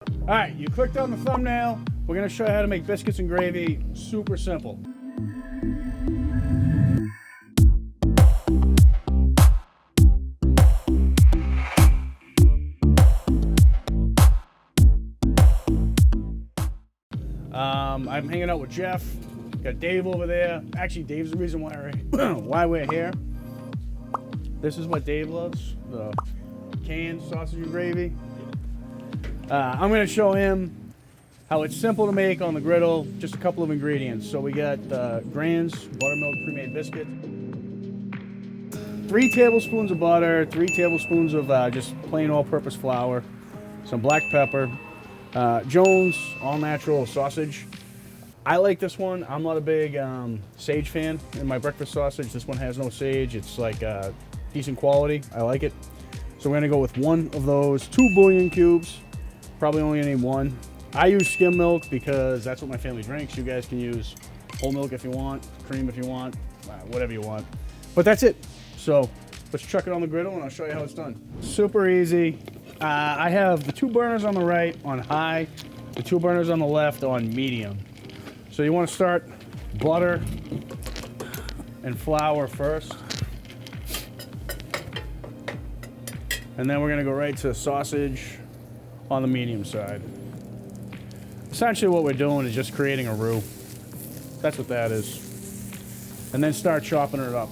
All right, you clicked on the thumbnail. We're gonna show you how to make biscuits and gravy. Super simple. I'm hanging out with Jeff. Got Dave over there. Actually, Dave's the reason why we're here. This is what Dave loves, the canned sausage and gravy. I'm gonna show him how it's simple to make on the griddle, just a couple of ingredients. So we got Grands buttermilk pre-made biscuit, 3 tablespoons of butter, 3 tablespoons of just plain all-purpose flour, some black pepper, Jones all-natural sausage. I like this one. I'm not a big sage fan in my breakfast sausage. This one has no sage. It's like decent quality. I like it. So we're gonna go with 1 of those, 2 bouillon cubes. Probably only gonna need 1. I use skim milk because that's what my family drinks. You guys can use whole milk if you want, cream if you want, whatever you want. But that's it. So let's chuck it on the griddle and I'll show you how it's done. Super easy. I have the 2 burners on the right on high, the 2 burners on the left on medium. So you want to start butter and flour first. And then we're going to go right to sausage on the medium side. Essentially what we're doing is just creating a roux. That's what that is. And then start chopping it up.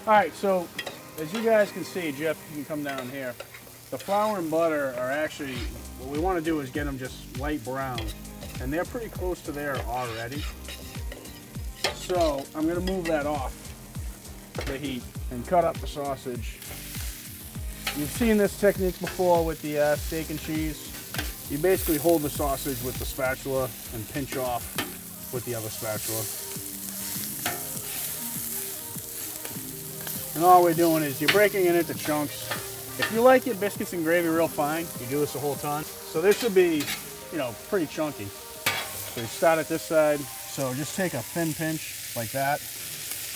All right, so as you guys can see, Jeff, you can come down here. The flour and butter are actually, what we want to do is get them just light brown. And they're pretty close to there already. So I'm going to move that off the heat and cut up the sausage. You've seen this technique before with the steak and cheese. You basically hold the sausage with the spatula and pinch off with the other spatula. And all we're doing is you're breaking it into chunks. If you like your biscuits and gravy real fine, you do this the whole time. So this should be, you know, pretty chunky. So you start at this side. So just take a thin pinch like that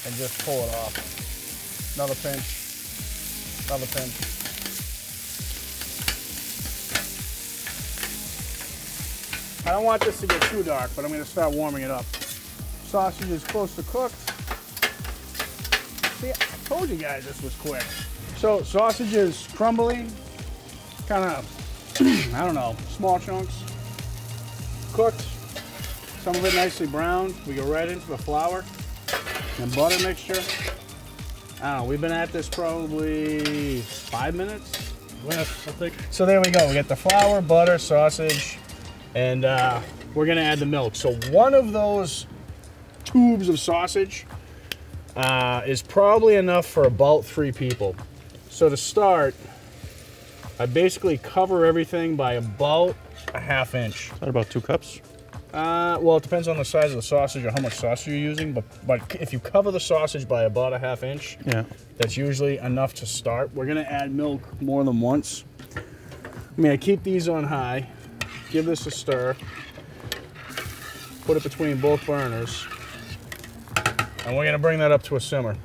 and just pull it off. Another pinch, another pinch. I don't want this to get too dark, but I'm going to start warming it up. Sausage is close to cooked. See, I told you guys this was quick. So sausage is crumbly, kind of, I don't know, small chunks. Cooked, some of it nicely browned. We go right into the flour and butter mixture. I don't know, we've been at this probably 5 minutes. Less, I think. So there we go. We got the flour, butter, sausage, and we're gonna add the milk. So 1 of those tubes of sausage is probably enough for about 3 people. So to start, I basically cover everything by about a ½ inch. Is that about 2 cups? Well, it depends on the size of the sausage or how much sausage you're using, but if you cover the sausage by about a ½ inch, yeah, that's usually enough to start. We're gonna add milk more than once. I'm gonna keep these on high, give this a stir, put it between both burners, and we're gonna bring that up to a simmer.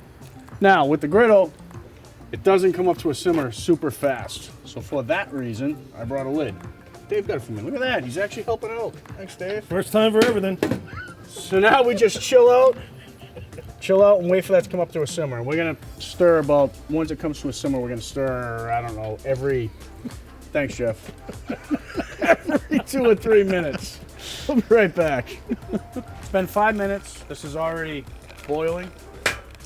Now, with the griddle, it doesn't come up to a simmer super fast. So for that reason, I brought a lid. Dave got it for me. Look at that, he's actually helping out. Thanks, Dave. first time for everything. So now we just chill out and wait for that to come up to a simmer. And we're gonna stir about, once it comes to a simmer, we're gonna stir, I don't know, every, thanks, Jeff. Every 2 or 3 minutes. We'll be right back. It's been 5 minutes. This is already boiling.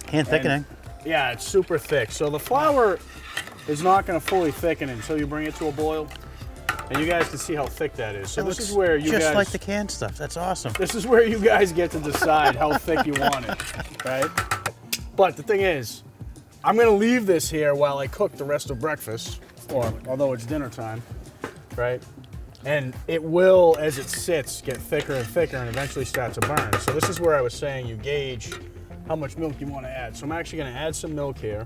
Hand thickening. Yeah, it's super thick. So the flour is not gonna fully thicken until you bring it to a boil. And you guys can see how thick that is. So this is where you guys... Just like the canned stuff. That's awesome. This is where you guys get to decide how thick you want it, right? But the thing is, I'm gonna leave this here while I cook the rest of breakfast, or although it's dinner time, right? And it will, as it sits, get thicker and thicker and eventually start to burn. So this is where I was saying you gauge how much milk you want to add. So I'm actually gonna add some milk here.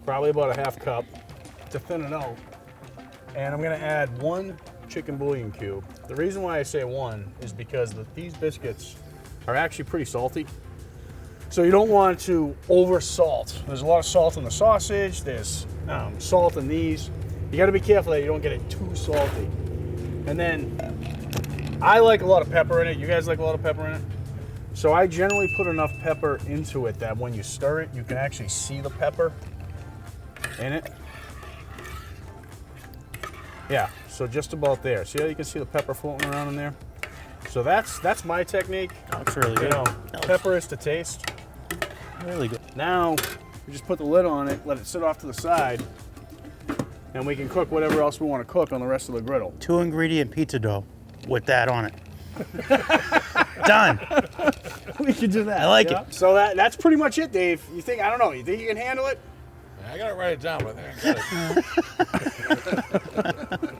Probably about a ½ cup. To thin it out, and I'm going to add 1 chicken bouillon cube. The reason why I say 1 is because these biscuits are actually pretty salty. So you don't want to over salt. There's a lot of salt in the sausage. There's salt in these. You got to be careful that you don't get it too salty. And then I like a lot of pepper in it. You guys like a lot of pepper in it? So I generally put enough pepper into it that when you stir it, you can actually see the pepper in it. Yeah, so just about there. See how you can see the pepper floating around in there? So that's my technique. That looks really You good. know, That looks pepper is to taste. really good. Now, we just put the lid on it, let it sit off to the side, and we can cook whatever else we want to cook on the rest of the griddle. 2-ingredient pizza dough with that on it. Done. We could do that. I like yeah? it. So that's pretty much it, Dave. You think, I don't know, you think you can handle it? I gotta write it down, but I think I got it.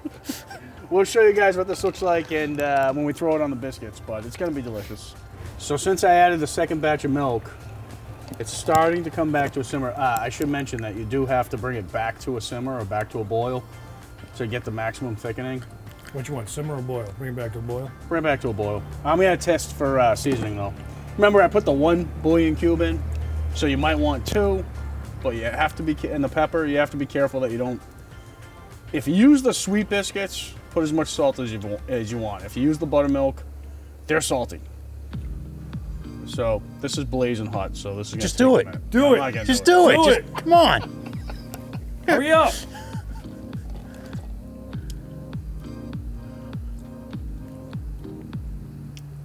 We'll show you guys what this looks like and when we throw it on the biscuits, but it's gonna be delicious. So since I added the second batch of milk, it's starting to come back to a simmer. I should mention that you do have to bring it back to a simmer or back to a boil to get the maximum thickening. Which one, simmer or boil? Bring it back to a boil. Bring it back to a boil. I'm gonna test for seasoning though. Remember, I put the 1 bouillon cube in, so you might want 2, but you have to be, and the pepper, you have to be careful that you don't, if you use the sweet biscuits, put as much salt as you want. If you use the buttermilk, they're salty. So this is blazing hot, so this is gonna Just take do a it. minute. Do I'm it. not gonna Just do it. Do Just it. come on. Hurry up!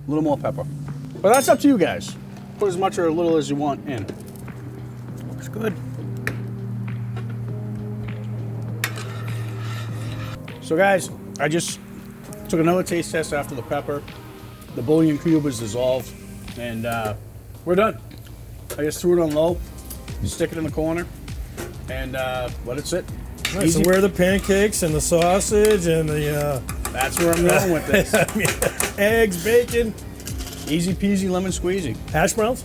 A little more pepper. But that's up to you guys. Put as much or a little as you want in. Looks good. So guys, I just took another taste test after the pepper. The bouillon cube is dissolved, and we're done. I just threw it on low, stick it in the corner, and let it sit. Nice. Easy. So where are the pancakes and the sausage and the That's where I'm going with this. eggs, bacon, Easy peasy lemon squeezy. hash browns?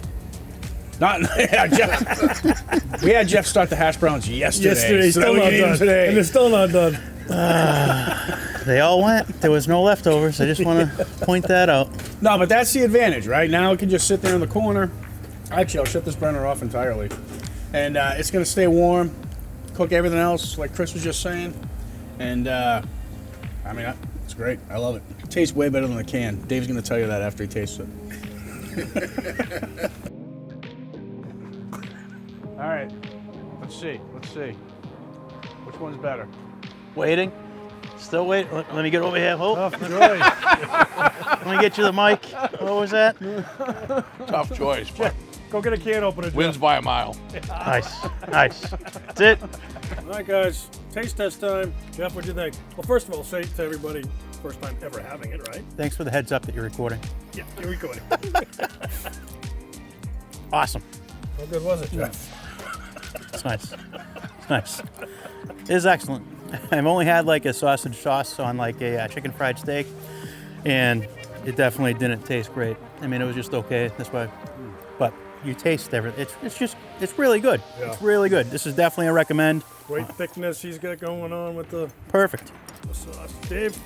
Not yeah, Jeff. We had Jeff start the hash browns yesterday. so still we not can eat them done. today. And they're still not done. They all went. There was no leftovers. I just want to point that out. No, but that's the advantage, right? Now it can just sit there in the corner. Actually, I'll shut this burner off entirely. And it's going to stay warm, cook everything else, like Chris was just saying. And, I mean, it's great. I love it. It tastes way better than the can. Dave's going to tell you that after he tastes it. All right. Let's see. Which one's better? Waiting. Still waiting. Let me get over here. Hope. Tough choice. Let me get you the mic. What was that? Tough choice, but Go get a can opener. Jeff. wins by a mile. Nice. Nice. That's it. All right, guys. Taste test time. Jeff, what'd you think? Well, first of all, say to everybody, first time ever having it, right? Thanks for the heads up that you're recording. Yeah, you're recording. Awesome. How good was it, Jeff? It's nice. It's nice. It is excellent. I've only had like a sausage sauce on like a chicken fried steak, and it definitely didn't taste great. I mean, it was just okay. That's why. But you taste everything. It's really good. Yeah. It's really good. This is definitely a recommend. Great thickness he's got going on with the Perfect. sauce. Dave,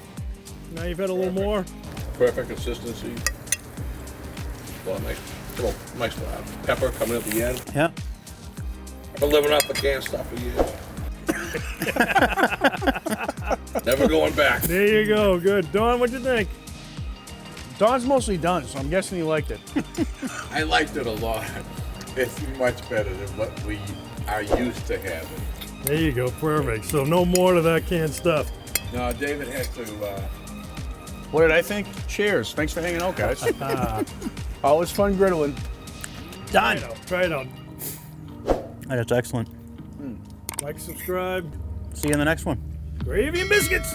now you've had a little more. Perfect consistency. Well, nice little pepper coming at the end. Yeah. I've been living off the canned stuff for years. Never going back. There you go. Good. Dawn, what'd you think? Don's mostly done, so I'm guessing he liked it. I liked it a lot. It's much better than what we are used to having. There you go. Perfect. So no more to that canned stuff. No, David has to. What did I think? Cheers. Thanks for hanging out, guys. Always fun griddling. Done. Try it out. That's excellent. Like, subscribe. See you in the next one. Gravy and biscuits.